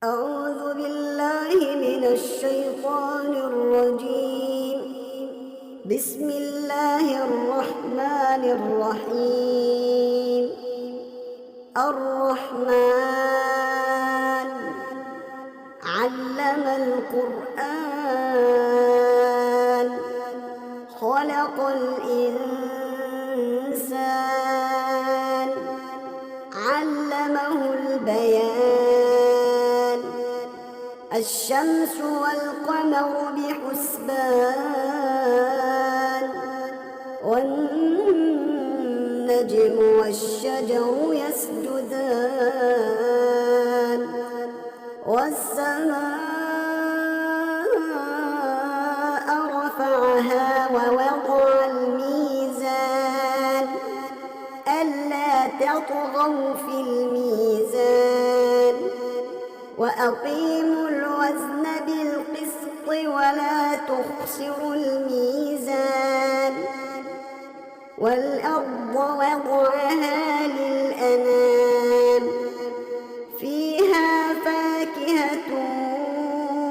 أعوذ بالله من الشيطان الرجيم. بسم الله الرحمن الرحيم. الرحمن علم القرآن خلق الإنسان علمه البيان الشمس والقمر بحسبان والنجم والشجر يسجدان والسماء رفعها ووضع الميزان ألا تطغوا في الميزان وأقيموا الوزن بالقسط ولا تخسروا الميزان والأرض وضعها للأنام فيها فاكهة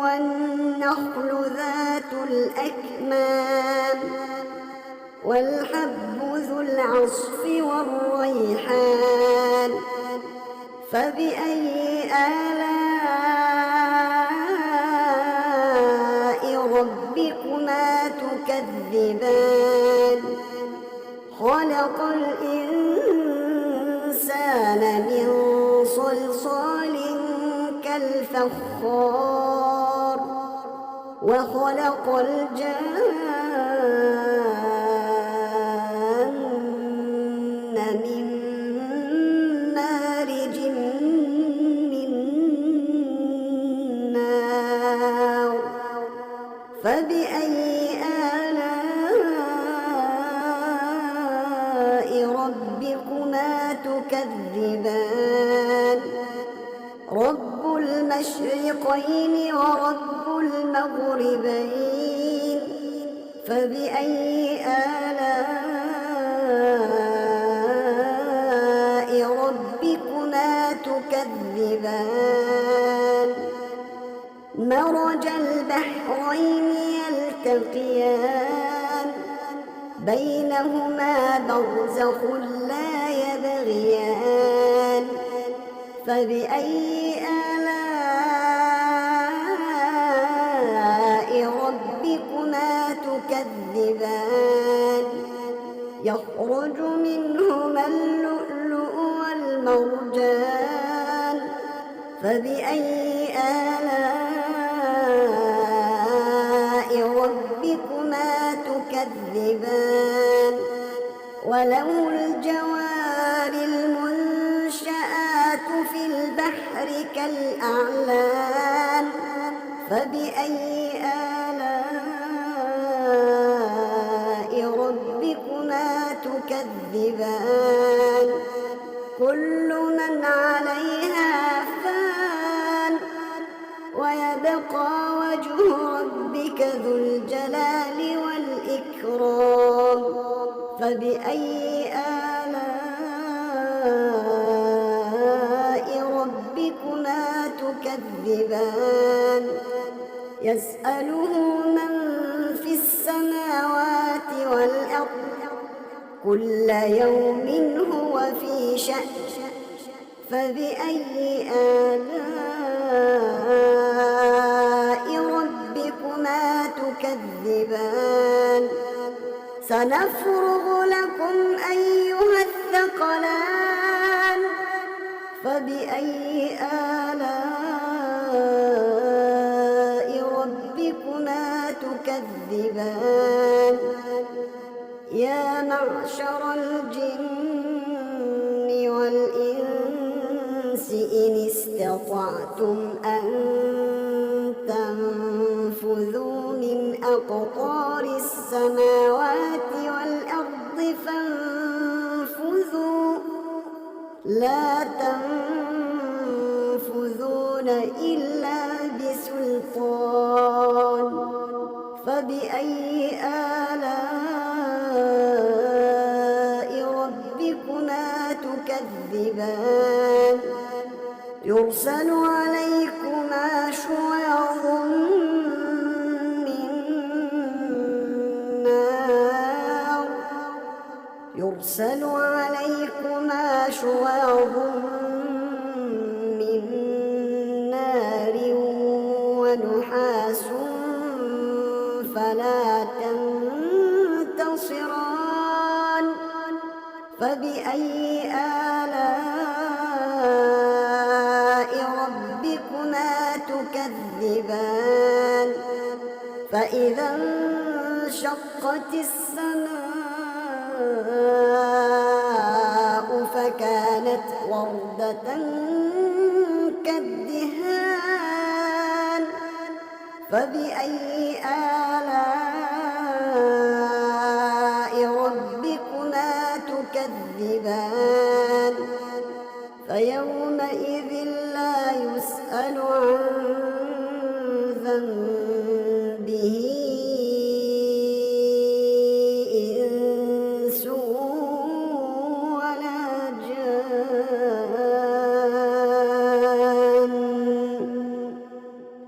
والنخل ذات الأكمام والحب ذو العصف والريحان فبأي آلاء ربكما تكذبان خلق الإنسان من صلصال كالفخار وخلق الجان من مارج من نار فبأي آلاء ربكما تكذبان رب المشرقين ورب المغربين فبأي آلاء ربكما تكذبان مرج البحرين يلتقيان بينهما برزخ لا يبغيان فبأي آلاء ربكما تكذبان يخرج منهما اللؤلؤ والمرجان فبأي آلاء ربكما تكذبان وله الجوار المنشآت في البحر كالأعلام فبأي آلاء ربكما تكذبان كل من عليها فان ويبقى وجه ربك ذو الجلال والإكرام فبأي آلاء ربكما تكذبان يسأله من في السماوات والأرض كل يوم هو في شأن فبأي آلاء ربكما تكذبان سنفرغ لكم أيها الثقلان فبأي آلاء ربكما تكذبان يا معشر الجن والإنس إن استطعتم أن تنفذوا من أقطار السماوات والأرض فانفذوا لا تنفذون إلا بسلطان فبأي آلاء ربكما تكذبان يرسل عليكم يرسل عليكما شواظ من نار ونحاس فلا تنتصران فبأي آلاء ربكما تكذبان فإذا انشقت السماء فكانت وردة كالدهان فبأي آلاء ربكما تكذبان فيومئذ لا يسأل عن ذنبه إنس ولا جان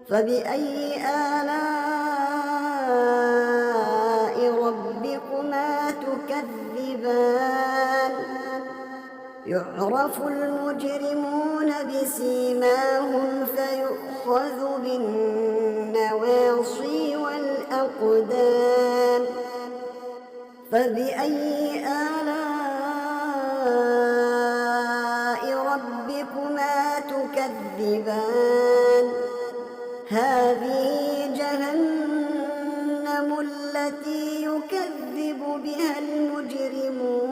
فبأي آلاء ربكما تكذبان يعرف المجرمون بسيماهم فيؤخذ بالنواصي والأقدام فبأي آلاء ربكما تكذبان هذه جهنم التي يكذب بها المجرمون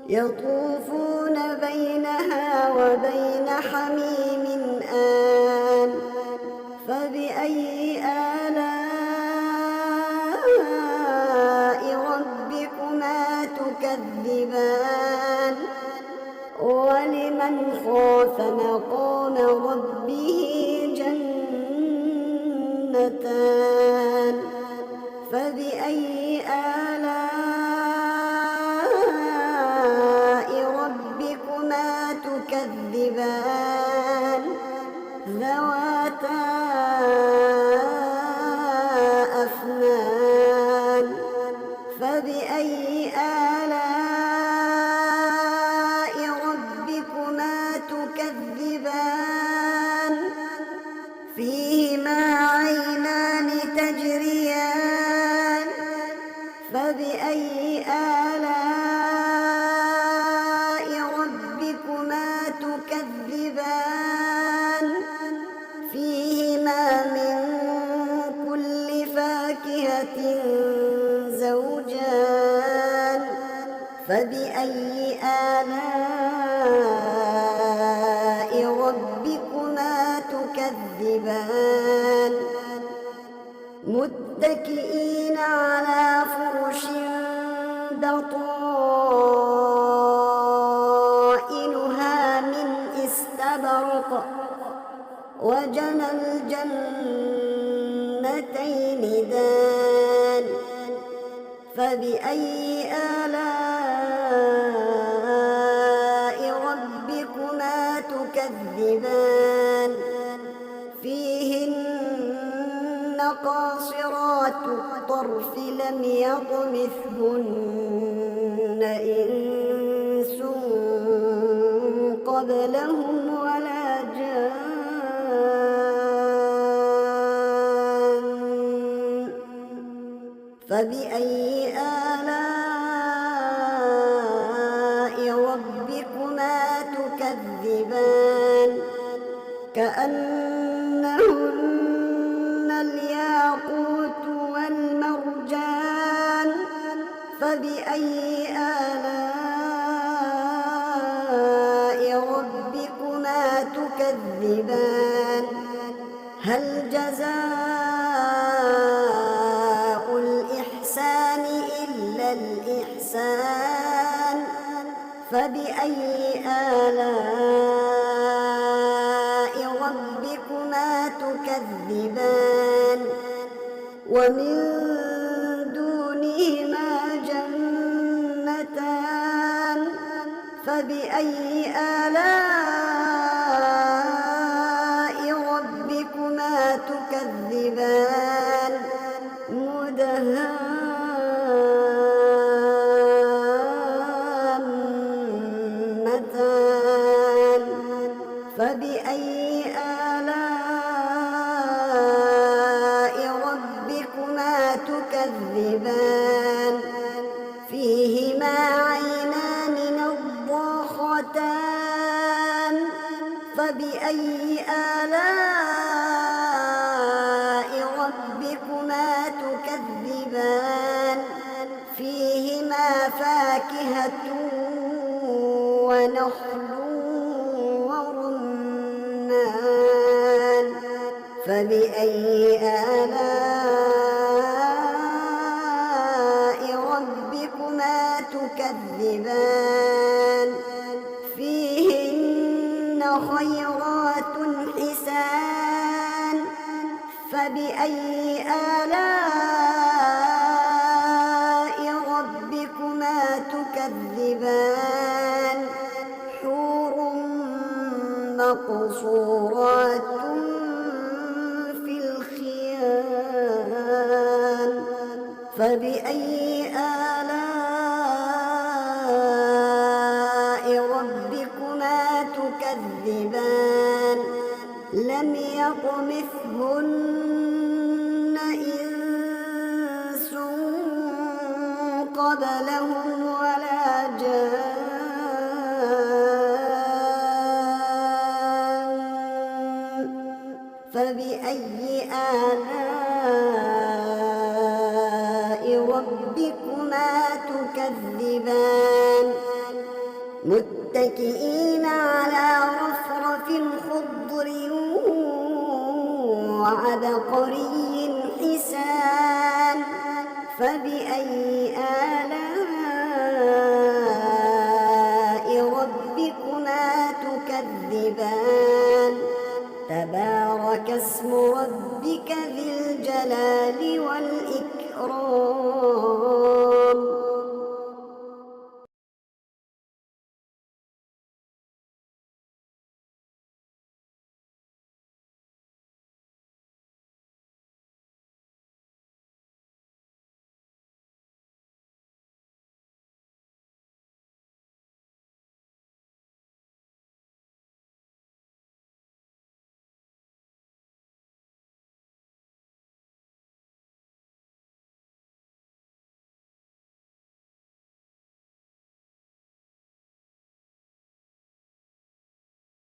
يطوفون بينها وبين حميم آن فبأي آلاء ربكما تكذبان ولمن خاف مقام ربه جنتان فبأي آلاء ربكما تكذبان ذواتا أفنان فبأي آلاء ربكما تكذبان فيهما عينان تجريان فبأي آلاء ربكما تكذبان فيهما من كل فاكهة زوجان فبأي آلاء ربكما تكذبان متكئين على فرش بطائنها من استبرق وجنى الجنتين دان فبأي آلاء ربكما تكذبان فيهن قاصرات الطرف لم يطمثهن إنس قبلهم ولا جان فبأي آلاء ربكما تكذبان كأنهن الياقوت والمرجان فبأي آلاء ربكما تكذبان هل جزاء الإحسان إلا الإحسان فبأي آلاء ربكما تكذبان ومن دونهما جنتان فبأي آلاء ربكما تكذبان فبأي آلاء ربكما تكذبان فيهما عينان نضاختان فبأي آلاء ربكما تكذبان فيهما فاكهة ونخل ورمان فبأي آلاء ربكما تكذبان فيهن خيرات حسان فبأي آلاء ربكما تكذبان حور مقصورات في الخيام فبأي آلاء ربكما تكذبان لم يطمثهن إنس قبلهم ولا جان فبأي آلاء ربكما تكذبان متكئين على رفرف خضر وعبقري حسان فبأي آلاء ربكما تكذبان تبارك اسم ربك ذي الجلال والإكرام